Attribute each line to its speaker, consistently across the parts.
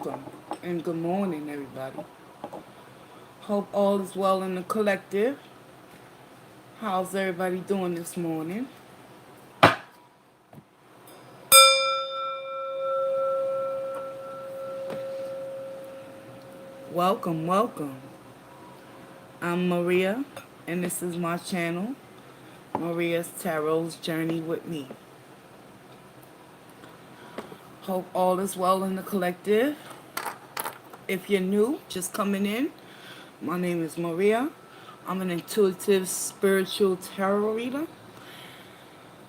Speaker 1: welcome, and good morning, everybody. Hope all is well in the collective. How's everybody doing this morning? Welcome, welcome. I'm Maria, and this is my channel, Maria's Tarot's Journey with Me. Hope all is well in the collective. If you're new, just coming in, my name is Maria. I'm an intuitive spiritual tarot reader,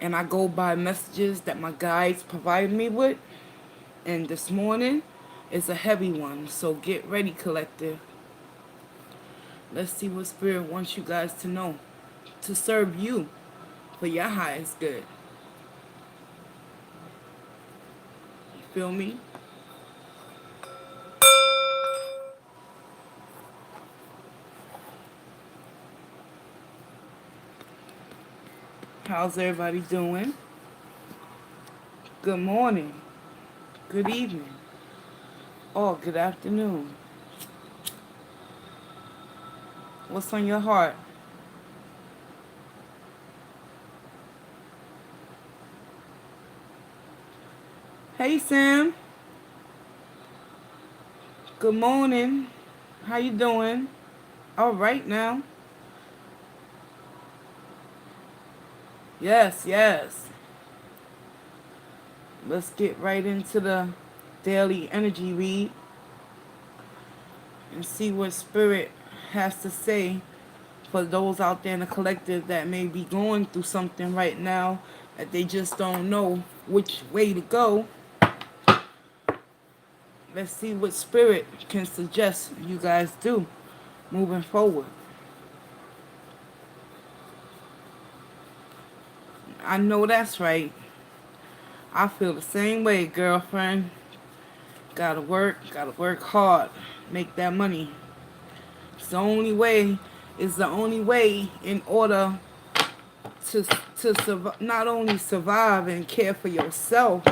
Speaker 1: and I go by messages that my guides provide me with. And this morning is a heavy one, so get ready, collective. Let's see what Spirit wants you guys to know, to serve you for your highest good. You feel me? How's everybody doing? Good morning, good evening, or good afternoon. What's on your heart? Hey, Sam. Good morning. How you doing? All right now. Yes, yes. Let's get right into the daily energy read and see what Spirit has to say for those out there in the collective that may be going through something right now that they just don't know which way to go. Let's see what Spirit can suggest you guys do moving forward. I know that's right. I feel the same way, girlfriend. Gotta work hard, make that money. It's the only way, is the only way in order to not only survive and care for yourself,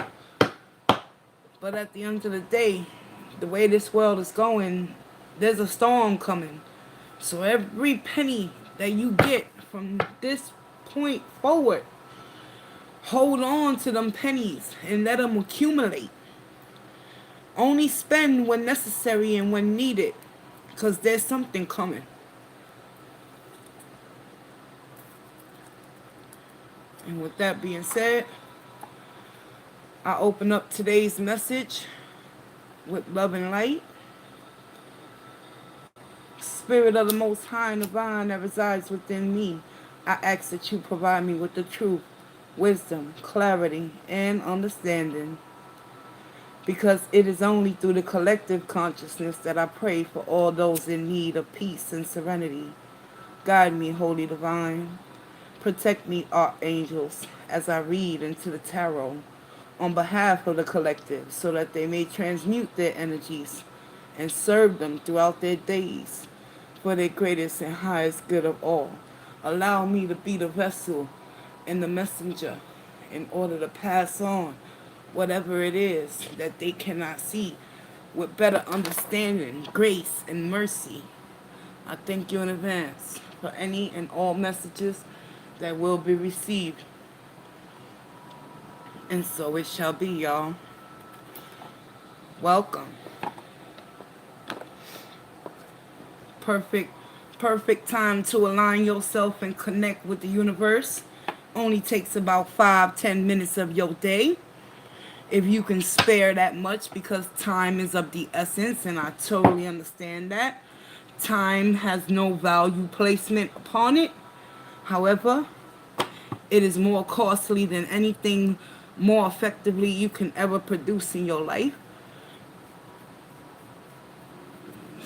Speaker 1: but at the end of the day, the way this world is going, there's a storm coming. So every penny that you get from this point forward, hold on to them pennies and let them accumulate. Only spend when necessary and when needed, because there's something coming. And with that being said, I open up today's message with love and light. Spirit of the Most High and Divine that resides within me, I ask that you provide me with the truth, wisdom, clarity, and understanding. Because it is only through the collective consciousness that I pray for all those in need of peace and serenity. Guide me, Holy Divine. Protect me, archangels, as I read into the tarot on behalf of the collective so that they may transmute their energies and serve them throughout their days for their greatest and highest good of all. Allow me to be the vessel and the messenger in order to pass on whatever it is that they cannot see with better understanding, grace, and mercy. I thank you in advance for any and all messages that will be received. And so it shall be, y'all. Welcome. Perfect time to align yourself and connect with the universe. Only takes about 5-10 minutes of your day. If you can spare that much, because time is of the essence, and I totally understand that. Time has no value placement upon it. However, it is more costly than anything more effectively you can ever produce in your life.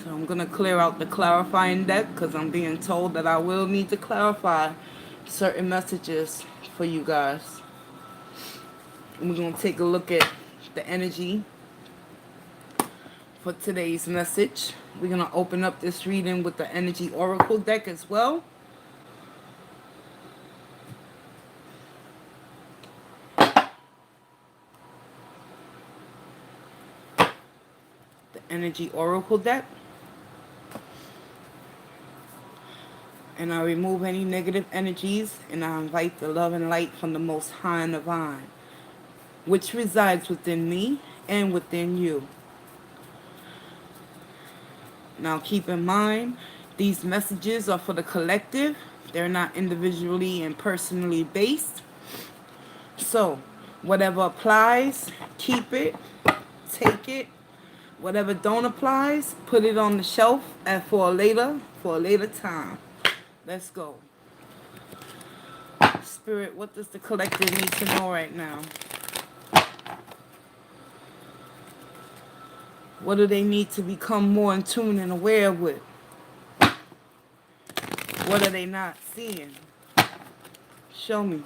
Speaker 1: So I'm going to clear out the clarifying deck because I'm being told that I will need to clarify certain messages for you guys. And we're going to take a look at the energy for today's message. We're going to open up this reading with the Energy Oracle deck as well. the energy oracle deck. And I remove any negative energies, and I invite the love and light from the Most High and Divine, which resides within me and within you. Now keep in mind, these messages are for the collective. They're not individually and personally based. So, whatever applies, keep it, take it. Whatever don't applies, put it on the shelf and for a later time. Let's go. Spirit, what does the collective need to know right now? What do they need to become more in tune and aware with? What are they not seeing? Show me.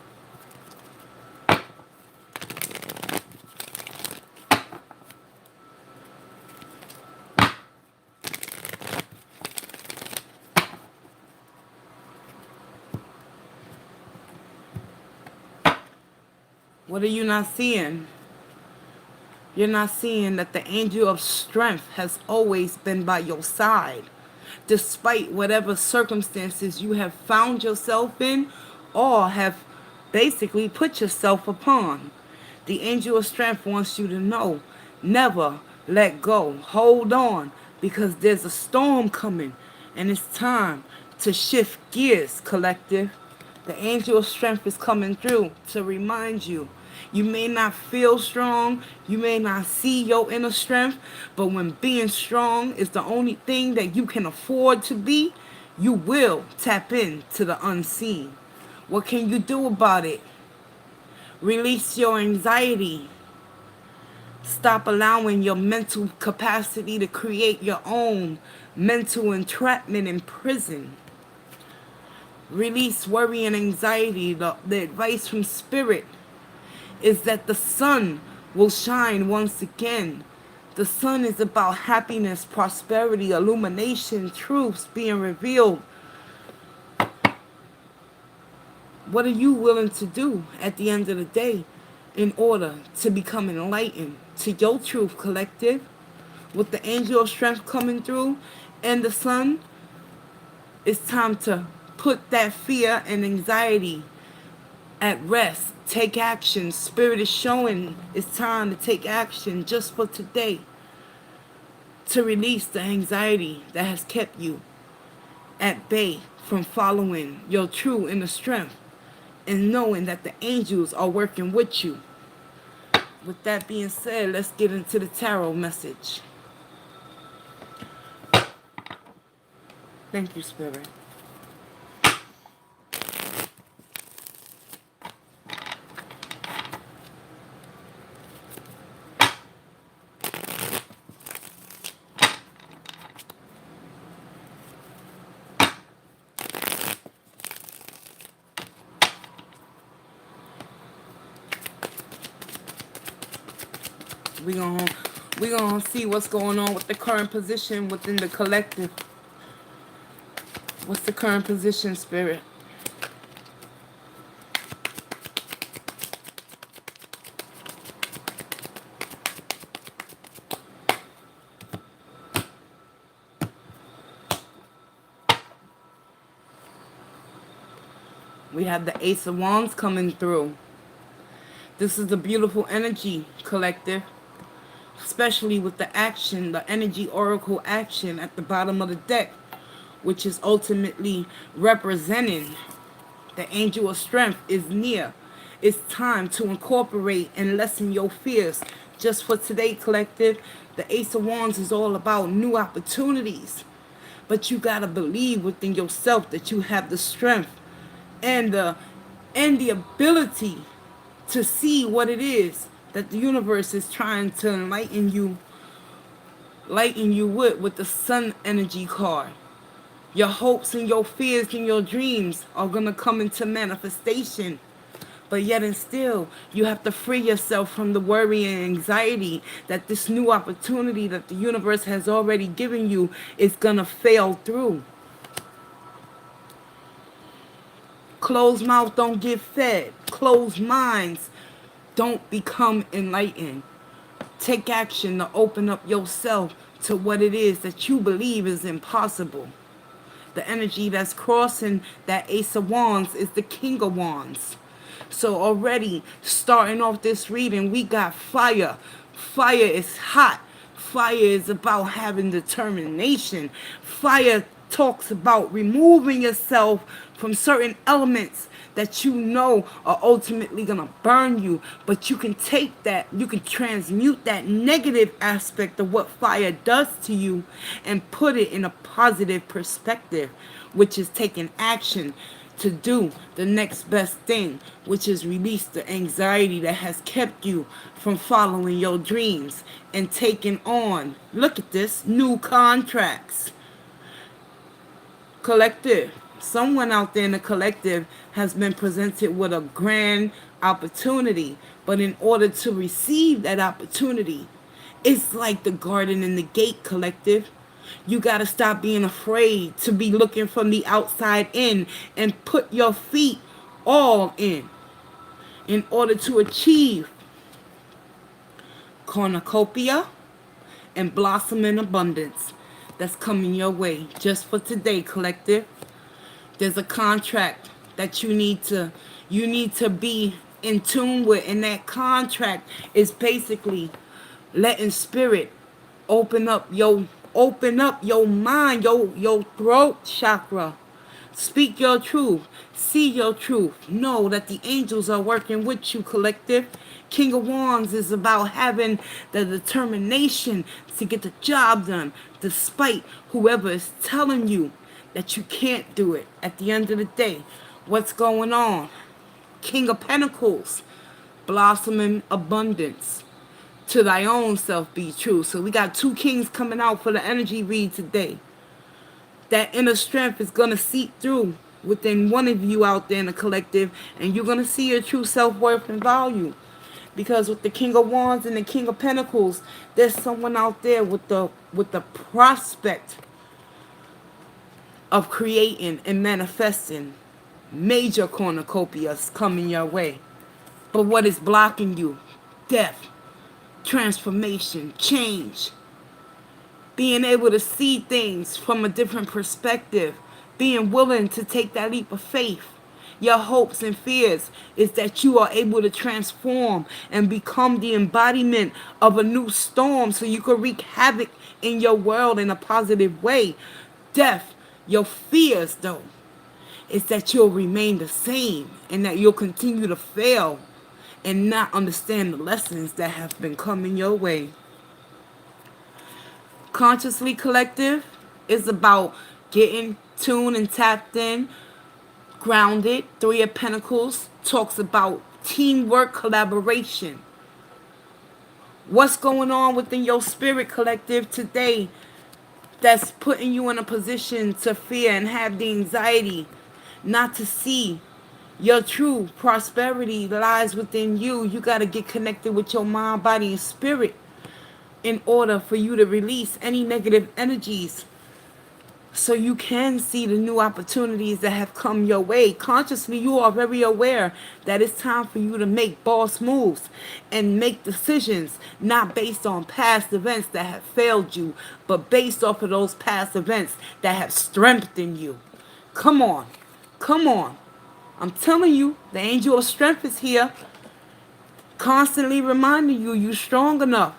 Speaker 1: What are you not seeing? You're not seeing that the angel of strength has always been by your side, despite whatever circumstances you have found yourself in or have basically put yourself upon. The angel of strength wants you to know, never let go. Hold on, because there's a storm coming, and it's time to shift gears, collective. The angel of strength is coming through to remind you. You may not feel strong, you may not see your inner strength, but when being strong is the only thing that you can afford to be, you will tap into the unseen. What can you do about it? Release your anxiety. Stop allowing your mental capacity to create your own mental entrapment in prison. Release worry and anxiety. The advice from Spirit is that the sun will shine once again. The sun is about happiness, prosperity, illumination, truths being revealed. What are you willing to do at the end of the day in order to become enlightened to your truth, collective? With the angel of strength coming through and the sun, it's time to put that fear and anxiety at rest. Take action. Spirit is showing it's time to take action just for today, to release the anxiety that has kept you at bay from following your true inner strength and knowing that the angels are working with you. With that being said, let's get into the tarot message. Thank you, Spirit. We're gonna see what's going on with the current position within the collective. What's the current position, Spirit? We have the Ace of Wands coming through. This is the beautiful energy, collective. Especially with the action, the energy oracle action at the bottom of the deck, which is ultimately representing the angel of strength is near. It's time to incorporate and lessen your fears. Just for today, collective, the Ace of Wands is all about new opportunities. But you gotta believe within yourself that you have the strength and the ability to see what it is that the universe is trying to enlighten you with the sun energy card. Your hopes and your fears and your dreams are going to come into manifestation. But yet and still, you have to free yourself from the worry and anxiety that this new opportunity that the universe has already given you is going to fail through. Closed mouth don't get fed. Closed minds don't become enlightened. Take action to open up yourself to what it is that you believe is impossible. The energy that's crossing that Ace of Wands is the King of Wands. So already starting off this reading, we got fire. Fire is hot. Fire is about having determination. Fire talks about removing yourself from certain elements that you know are ultimately going to burn you. But you can take that, you can transmute that negative aspect of what fire does to you and put it in a positive perspective, which is taking action to do the next best thing, which is release the anxiety that has kept you from following your dreams and taking on, look at this, new contracts. Collective. Someone out there in the collective has been presented with a grand opportunity, but in order to receive that opportunity, it's like the garden and the gate, collective. You got to stop being afraid to be looking from the outside in and put your feet all in order to achieve cornucopia and blossom in abundance that's coming your way just for today, collective. There's a contract that you need to be in tune with, and that contract is basically letting spirit open up your mind, your throat chakra. Speak your truth. See your truth. Know that the angels are working with you, collective. King of Wands is about having the determination to get the job done, despite whoever is telling you that you can't do it. At the end of the day, what's going on? King of Pentacles, blossoming abundance. To thy own self be true. So we got two kings coming out for the energy read today. That inner strength is going to seep through within one of you out there in the collective, and you're going to see your true self-worth and value. Because with the King of Wands and the King of Pentacles, there's someone out there with the prospect of creating and manifesting major cornucopias coming your way. But what is blocking you? Death, transformation, change. Being able to see things from a different perspective. Being willing to take that leap of faith. Your hopes and fears is that you are able to transform and become the embodiment of a new storm so you can wreak havoc in your world in a positive way. Death, your fears though, is that you'll remain the same and that you'll continue to fail and not understand the lessons that have been coming your way. Consciously collective is about getting tuned and tapped in, grounded. Three of Pentacles talks about teamwork, collaboration. What's going on within your spirit, collective, today that's putting you in a position to fear and have the anxiety not to see your true prosperity lies within you? You got to get connected with your mind, body, and spirit in order for you to release any negative energies so you can see the new opportunities that have come your way. Consciously, you are very aware that it's time for you to make boss moves and make decisions not based on past events that have failed you, but based off of those past events that have strengthened you. Come on. Come on. I'm telling you, the angel of strength is here, constantly reminding you you're strong enough.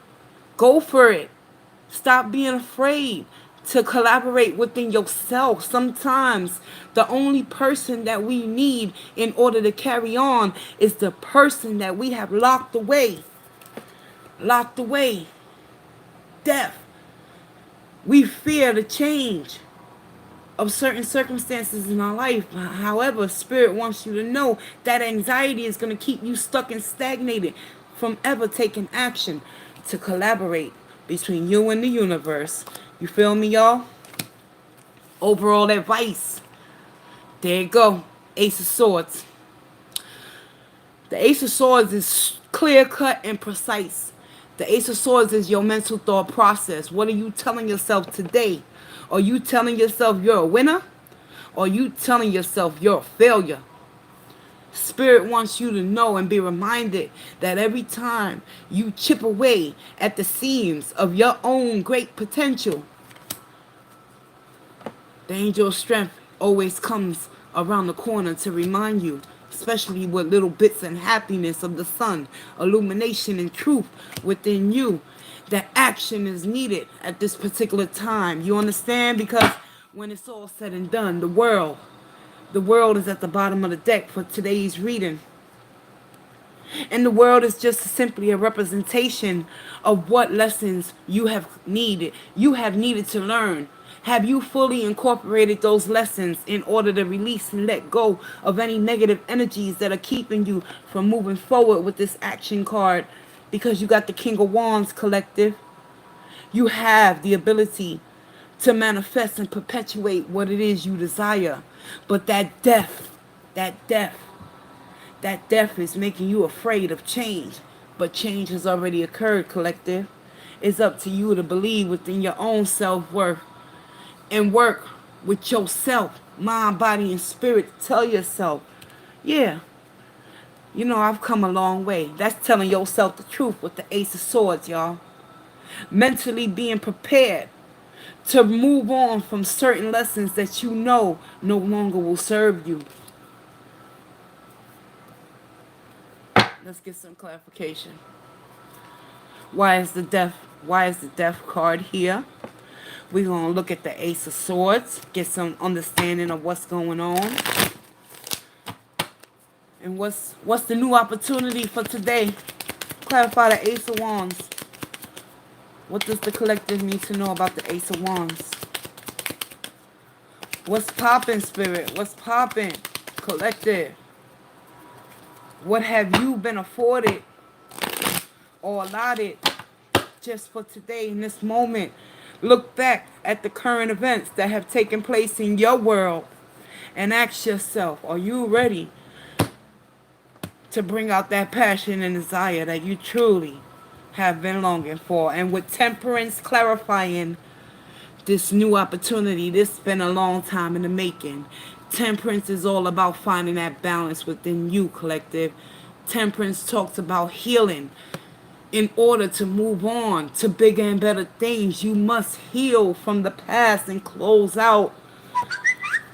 Speaker 1: Go for it. Stop being afraid to collaborate within yourself. Sometimes the only person that we need in order to carry on is the person that we have locked away. Locked away. Death. We fear the change of certain circumstances in our life. However, Spirit wants you to know that anxiety is going to keep you stuck and stagnated from ever taking action to collaborate between you and the universe. You feel me, y'all? Overall advice. There you go. Ace of Swords. The Ace of Swords is clear-cut and precise. The Ace of Swords is your mental thought process. What are you telling yourself today? Are you telling yourself you're a winner? Or are you telling yourself you're a failure? Spirit wants you to know and be reminded that every time you chip away at the seams of your own great potential, the angel of strength always comes around the corner to remind you, especially with little bits and happiness of the sun, illumination and truth within you, that action is needed at this particular time. You understand? Because when it's all said and done, the world is at the bottom of the deck for today's reading. And the world is just simply a representation of what lessons you have needed to learn. Have you fully incorporated those lessons in order to release and let go of any negative energies that are keeping you from moving forward with this action card? Because you got the King of Wands, collective. You have the ability to manifest and perpetuate what it is you desire. But that death that death is making you afraid of change. But change has already occurred, collective. It's up to you to believe within your own self-worth and work with yourself, mind, body, and spirit to tell yourself, yeah, I've come a long way. That's telling yourself the truth with the Ace of Swords, y'all. Mentally being prepared to move on from certain lessons that you know no longer will serve you. Let's get some clarification. Why is the death card here? We're going to look at the Ace of Swords, get some understanding of what's going on. And what's the new opportunity for today? Clarify the Ace of Wands. What does the collective need to know about the Ace of Wands? What's poppin', Spirit? What's poppin', collective? What have you been afforded or allotted just for today in this moment? Look back at the current events that have taken place in your world and ask yourself, are you ready to bring out that passion and desire that you truly have been longing for? And with Temperance clarifying this new opportunity, this has been a long time in the making. Temperance is all about finding that balance within you, collective. Temperance talks about healing. In order to move on to bigger and better things, you must heal from the past and close out.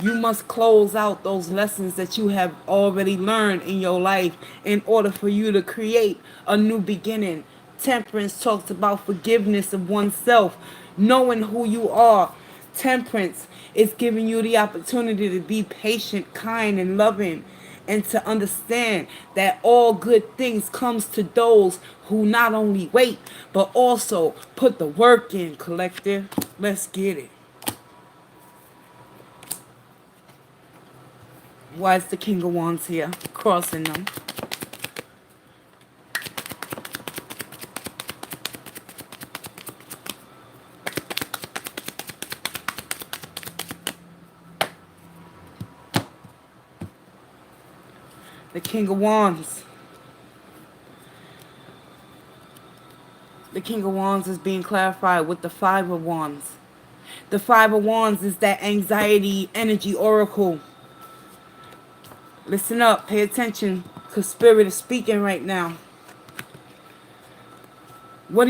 Speaker 1: You must close out those lessons that you have already learned in your life in order for you to create a new beginning. Temperance talks about forgiveness of oneself, knowing who you are. Temperance is giving you the opportunity to be patient, kind, and loving, and to understand that all good things comes to those who not only wait, but also put the work in, collective. Let's get it. Why is the King of Wands here? Crossing them. The King of Wands. The King of Wands is being clarified with the Five of Wands. The Five of Wands is that anxiety energy oracle. Listen up, pay attention, because Spirit is speaking right now. What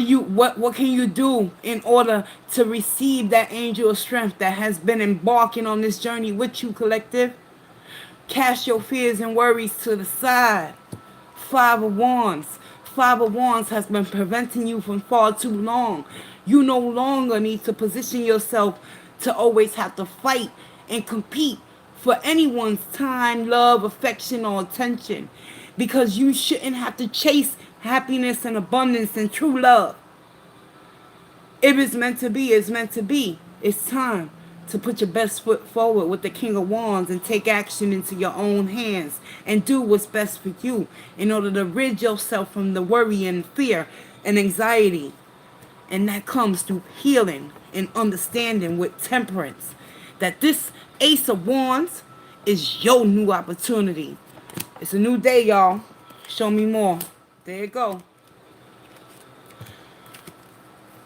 Speaker 1: can you do in order to receive that angel of strength that has been embarking on this journey with you, collective? Cast your fears and worries to the side. Five of Wands. Five of Wands has been preventing you from far too long. You no longer need to position yourself to always have to fight and compete for anyone's time, love, affection, or attention. Because you shouldn't have to chase happiness and abundance and true love. If it's meant to be, it's meant to be. It's time to put your best foot forward with the King of Wands and take action into your own hands and do what's best for you in order to rid yourself from the worry and fear and anxiety. And that comes through healing and understanding with temperance. That this Ace of Wands is your new opportunity. It's a new day, y'all. Show me more. There you go.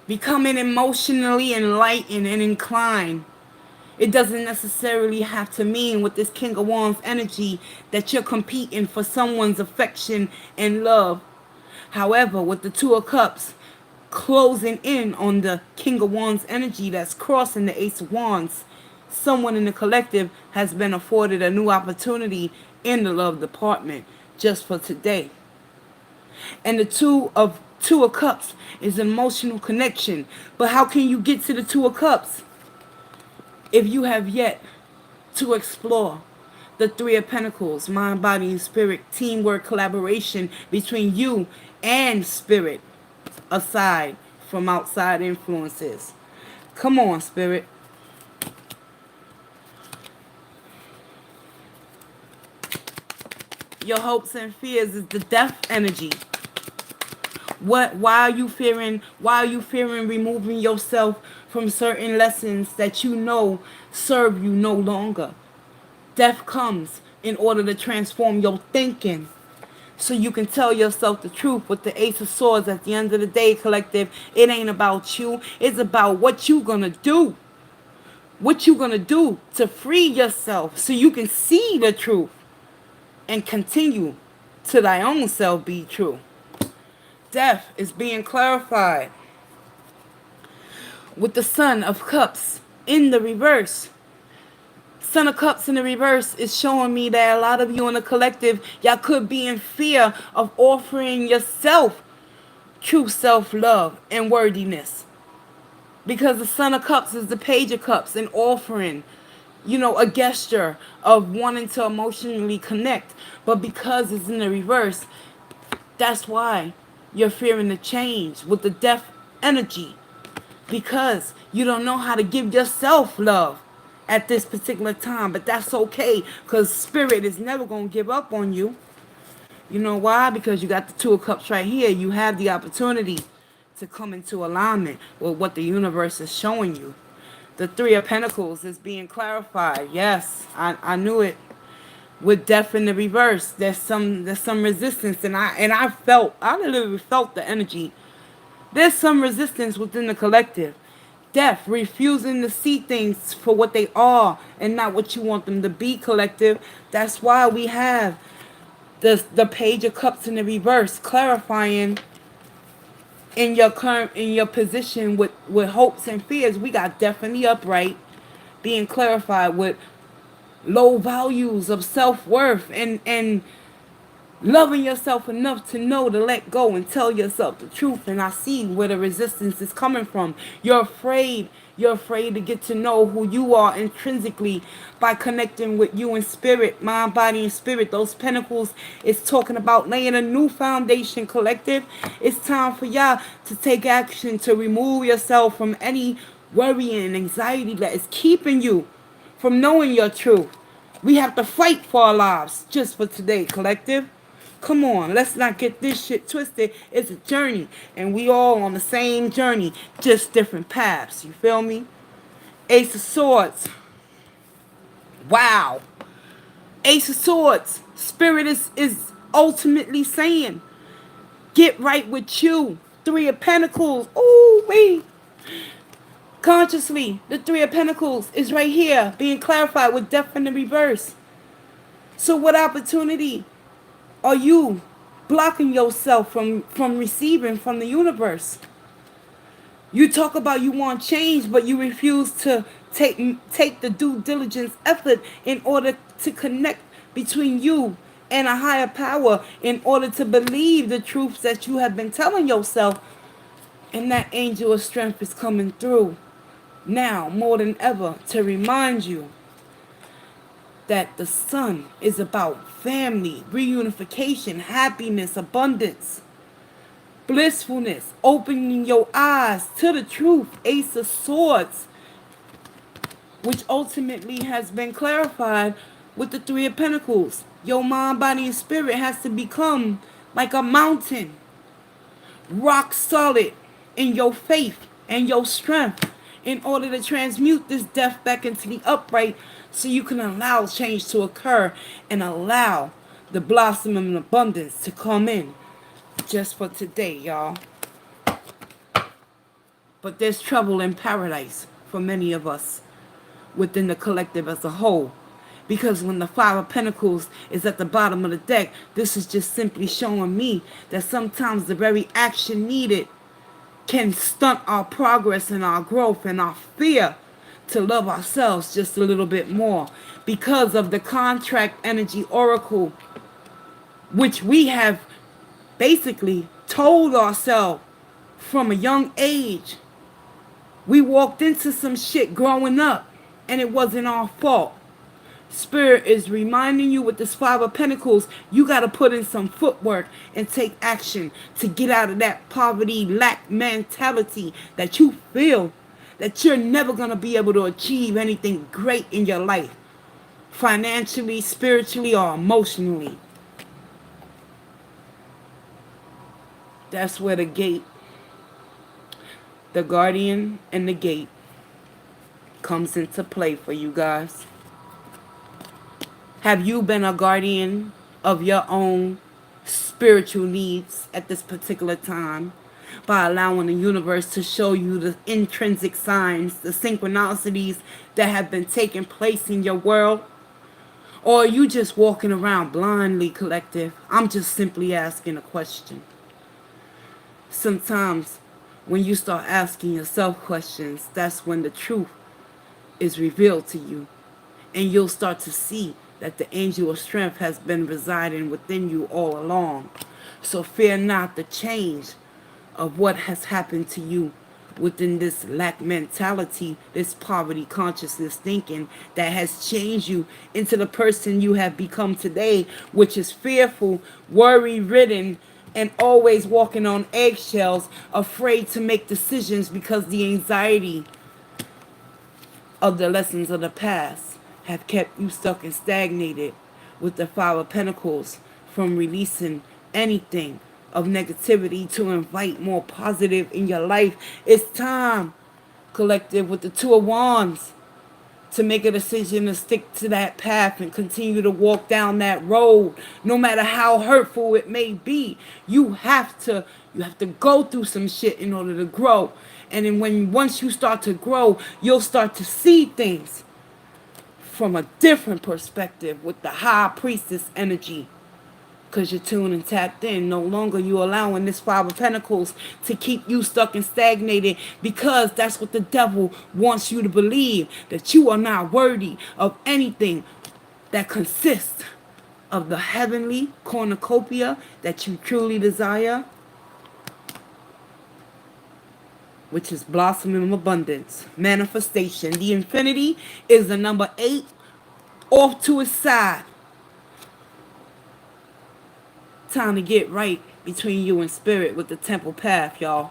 Speaker 1: Becoming emotionally enlightened and inclined It doesn't necessarily have to mean with this King of Wands energy that you're competing for someone's affection and love. However, with the Two of Cups closing in on the King of Wands energy that's crossing the Ace of Wands, someone in the collective has been afforded a new opportunity in the love department just for today. And the Two of Cups is an emotional connection. But how can you get to the Two of Cups if you have yet to explore the Three of Pentacles, mind, body, and spirit, teamwork, collaboration between you and spirit, aside from outside influences? Come on, spirit. Your hopes and fears is the death energy. Why are you fearing? Why are you fearing removing yourself from certain lessons that you know serve you no longer? Death comes in order to transform your thinking so you can tell yourself the truth. With the Ace of Swords, at the end of the day, collective, it ain't about you. It's about what you gonna do. What you gonna do to free yourself so you can see the truth and continue to thy own self be true. Death is being clarified with the Son of Cups in the reverse. Son of Cups in the reverse is showing me that a lot of you in the collective, y'all could be in fear of offering yourself true self-love and worthiness. Because the Son of Cups is the Page of Cups, an offering, a gesture of wanting to emotionally connect. But because it's in the reverse, that's why you're fearing the change with the death energy. Because you don't know how to give yourself love at this particular time. But that's okay, because spirit is never going to give up on you. You know why? Because you got the Two of Cups right here. You have the opportunity to come into alignment with what the universe is showing you. The Three of Pentacles is being clarified. Yes, I knew it. With death in the reverse, there's some resistance, and I literally felt the energy. There's some resistance within the collective. Death, refusing to see things for what they are and not what you want them to be, collective. That's why we have the Page of Cups in the reverse, clarifying in your position with hopes and fears. We got death in the upright being clarified with low values of self-worth and loving yourself enough to know to let go and tell yourself the truth. And I see where the resistance is coming from. You're afraid. You're afraid to get to know who you are intrinsically by connecting with you in spirit, mind, body, and spirit. Those pentacles is talking about laying a new foundation, collective. It's time for y'all to take action to remove yourself from any worry and anxiety that is keeping you from knowing your truth. We have to fight for our lives just for today, collective. Come on, let's not get this shit twisted. It's a journey, and we all on the same journey, just different paths. You feel me? Ace of Swords. Wow. Ace of Swords. Spirit is ultimately saying, get right with you. Three of Pentacles. Ooh, wait. Consciously, the Three of Pentacles is right here, being clarified with death in the reverse. So what opportunity are you blocking yourself from receiving from the universe? You talk about you want change, but you refuse to take the due diligence effort in order to connect between you and a higher power, in order to believe the truths that you have been telling yourself. And that angel of strength is coming through now more than ever to remind you that the sun is about family, reunification, happiness, abundance, blissfulness, opening your eyes to the truth. Ace of Swords, which ultimately has been clarified with the Three of Pentacles. Your mind, body, and spirit has to become like a mountain, rock solid in your faith and your strength, in order to transmute this death back into the upright, so you can allow change to occur and allow the blossom and abundance to come in just for today, y'all. But there's trouble in paradise for many of us within the collective as a whole. Because when the Five of Pentacles is at the bottom of the deck, this is just simply showing me that sometimes the very action needed can stunt our progress and our growth and our fear to love ourselves just a little bit more. Because of the contract energy oracle, which we have basically told ourselves from a young age. We walked into some shit growing up, and it wasn't our fault. Spirit is reminding you with this Five of Pentacles, you got to put in some footwork and take action to get out of that poverty, lack mentality that you feel that you're never going to be able to achieve anything great in your life, financially, spiritually, or emotionally. That's where the gate, the guardian and the gate comes into play for you guys. Have you been a guardian of your own spiritual needs at this particular time by allowing the universe to show you the intrinsic signs, the synchronicities that have been taking place in your world? Or are you just walking around blindly, collective? I'm just simply asking a question. Sometimes when you start asking yourself questions, that's when the truth is revealed to you. And you'll start to see that the angel of strength has been residing within you all along. So fear not the change of what has happened to you within this lack mentality, this poverty consciousness thinking that has changed you into the person you have become today, which is fearful, worry-ridden, and always walking on eggshells, afraid to make decisions because the anxiety of the lessons of the past have kept you stuck and stagnated with the Five of Pentacles from releasing anything of negativity to invite more positive in your life. It's time, collective, with the Two of Wands, to make a decision to stick to that path and continue to walk down that road, no matter how hurtful it may be. You have to go through some shit in order to grow. And then once you start to grow, you'll start to see things from a different perspective with the High Priestess energy. Because you're tuned and tapped in. No longer you allowing this Five of Pentacles to keep you stuck and stagnated, because that's what the devil wants you to believe, that you are not worthy of anything that consists of the heavenly cornucopia that you truly desire, which is blossoming of abundance, manifestation. The infinity is the number 8 off to its side. Time to get right between you and spirit with the temple path, y'all.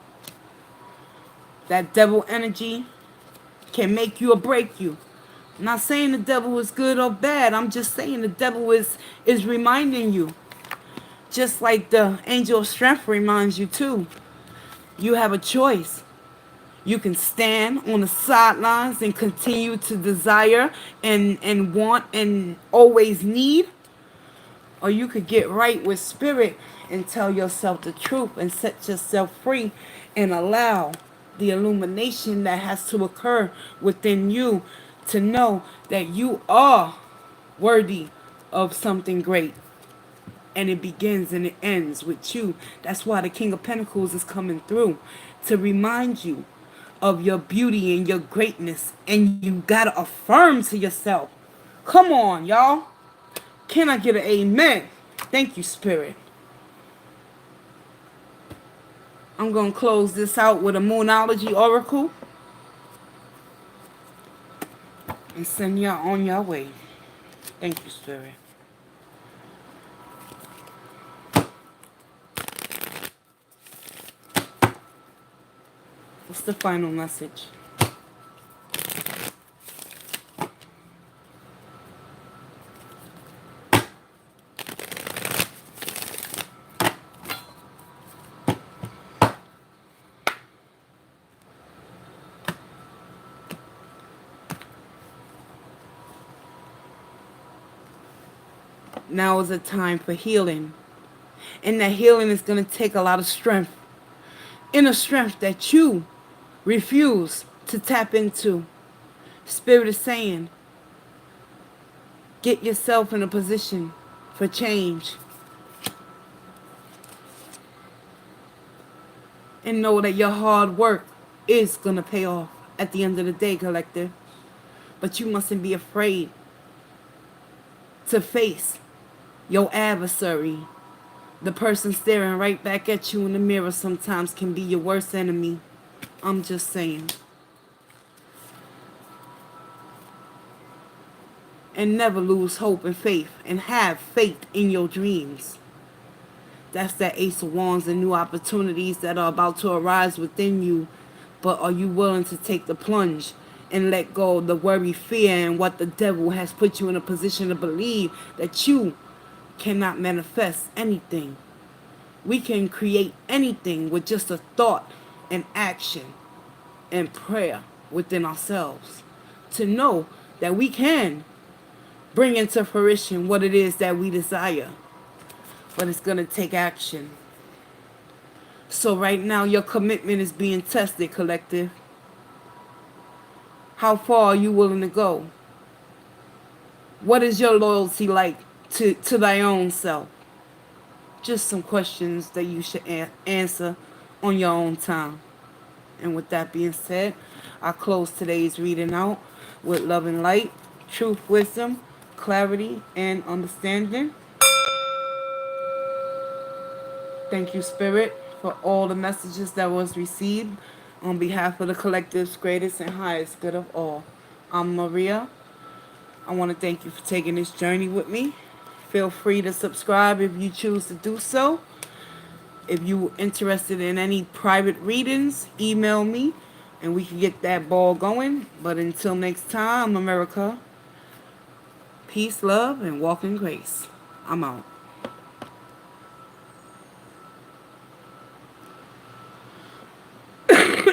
Speaker 1: That devil energy can make you or break you. I'm not saying the devil is good or bad. I'm just saying the devil is reminding you. Just like the angel of strength reminds you too. You have a choice. You can stand on the sidelines and continue to desire and want and always need. Or you could get right with spirit and tell yourself the truth and set yourself free and allow the illumination that has to occur within you to know that you are worthy of something great. And it begins and it ends with you. That's why the King of Pentacles is coming through, to remind you of your beauty and your greatness. And you gotta affirm to yourself. Come on, y'all. Can I get an amen? Thank you, Spirit. I'm going to close this out with a Moonology Oracle and send y'all on your way. Thank you, Spirit. What's the final message? Now is a time for healing. And that healing is going to take a lot of strength. Inner strength that you refuse to tap into. Spirit is saying, get yourself in a position for change. And know that your hard work is going to pay off at the end of the day, collective. But you mustn't be afraid to face your adversary. The person staring right back at you in the mirror sometimes can be your worst enemy. I'm just saying. And never lose hope and faith. And have faith in your dreams. That's that Ace of Wands and new opportunities that are about to arise within you. But are you willing to take the plunge and let go of the worry, fear, and what the devil has put you in a position to believe that you cannot manifest anything? We can create anything with just a thought and action and prayer within ourselves to know that we can bring into fruition what it is that we desire. But it's going to take action. So right now your commitment is being tested, collective. How far are you willing to go? What is your loyalty like to thy own self? Just some questions that you should answer on your own time. And with that being said, I close today's reading out with love and light, truth, wisdom, clarity, and understanding. Thank you, Spirit, for all the messages that was received on behalf of the collective's greatest and highest good of all. I'm Maria. I want to thank you for taking this journey with me. Feel free to subscribe if you choose to do so. If you're interested in any private readings, email me and we can get that ball going. But until next time, America, peace, love, and walk in grace. I'm out.